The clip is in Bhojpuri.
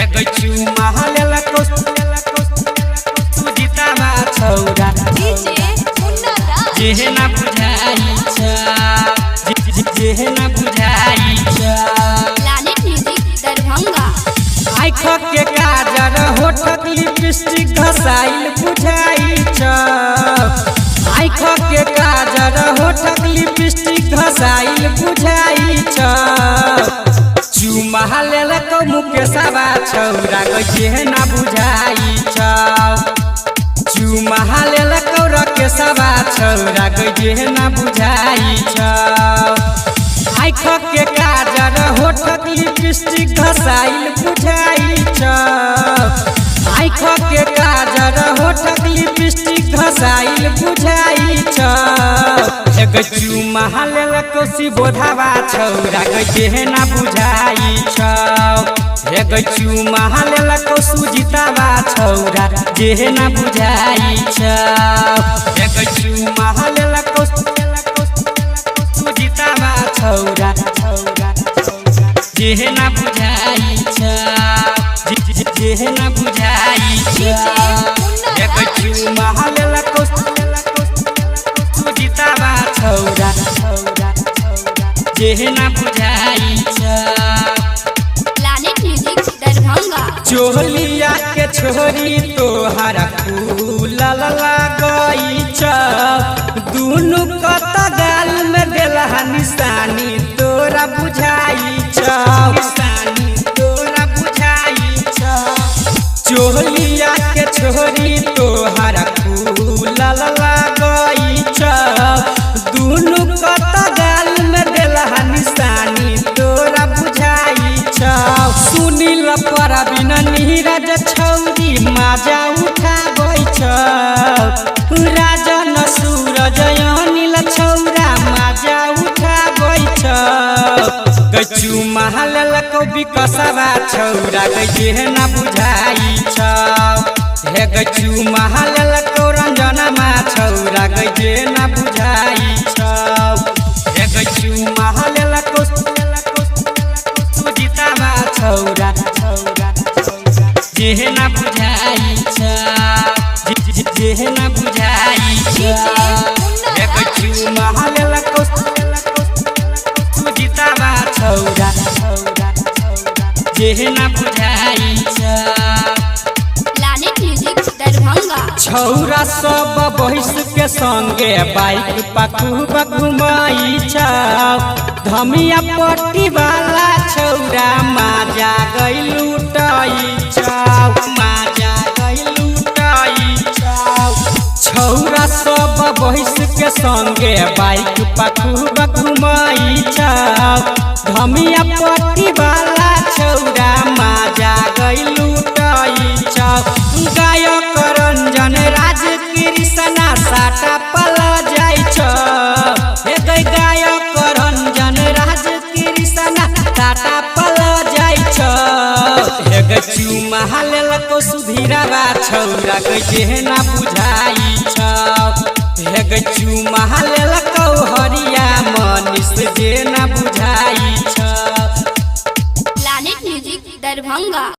एगो चुमा लेला को सुजीता बा छौरा जेहे ना बुझाई जेहे ना बुझाई आँख के काजर होठक लिपस्टिक घसाइल बुझाई आँख के काजर होठक लिपस्टिक घसाइल बुझाई चुमा लेला को मुकेशवा छौरा जेहे ना बुझाई चुमा लेला को रकेशवा छौरा जेहे ना बुझाई आँख के काजर होठक लिपस्टिक घसाइल बुझाई आँख के काजर होठक लिपस्टिक घसाइल बुझाई एगो चुमा लेला को शिवोधावा छौरा जेहे ना बुझाई एगो चुमा लेला को सुजीतावा छौरा जेहे ना बुझाई एगो चुमा लेला को सुजीतावा छौरा जेहे ना बुझाई जेहे ना बुझाई एगो चुमा लेला को सुजीतावा छौरा जेहे ना बुझाई चोलिया के छोरी तोहरा फूल लगई दुनु कत गाल में देला निशानी तोरा बुझाई निशानी तोरा बुझाई चोलिया के छोरी तोहरा फूल लगई दुनु कत गाल में देला निशानी तोरा बुझाई सुनील पर बिना नीरज छौरी माजा उठा राजन सूरज अनिल छौरा माजा उठा चुमा लेला को विकसवा छौरा जेहे ना बुझाई हे चुमा लेला को रंजना छौरा जेहे ना बुझाई हे चुमा लेला को सुजीतावा छौरा जेहे ना बुझाई जेहे ना बुझाई एगो चुमा लेला को सुजीतावा छौरा जेहे ना बुझाई छौरा सब बहिस के संगे बाइक पखुब घुमाई धमिया पट्टी वाला छौरा माजा गई लुटाई माजा गई लुटाई छौरा सब बहिस के संगे बाइक पखुब घुमाई धमिया पट्टी वाला छौरा माजा गई लुटाई गायक रंजन राज कृष्णा साटा पल जाई गायक रंजन राज कृष्णा साटा पल जाई चुमा लेला को सुधीरावा छौरा जेहे ना बुझाई चुमा लेला को हरिया मनीष जे ना बुझाई प्लैनेट म्यूजिक दरभंगा।